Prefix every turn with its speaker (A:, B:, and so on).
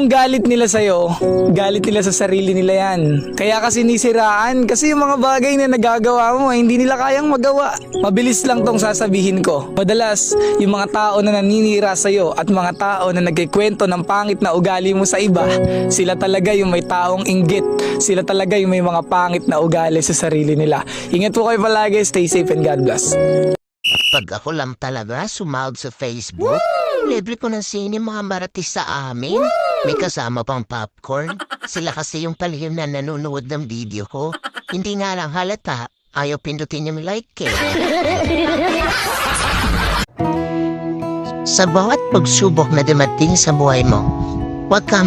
A: yung galit nila sa'yo, galit nila sa sarili nila yan. Kaya kasi nisiraan, kasi yung mga bagay na nagagawa mo, hindi nila kayang magawa. Mabilis lang tong sasabihin ko. Madalas, yung mga tao na naninira sa'yo at mga tao na nagkikwento ng pangit na ugali mo sa iba, sila talaga yung may taong inggit. Sila talaga yung may mga pangit na ugali sa sarili nila. Ingat po kayo palagi, stay safe and God bless.
B: Pag ako lang talaga sumahod sa Facebook, libre ko ng sine mga maratis sa amin. May kasama pang popcorn. Sila kasi yung palihim na nanonood ng video ko. Hindi nga lang halata, ayaw pindutin yung like eh. Sa bawat pagsubok na dumating sa buhay mo, huwag ka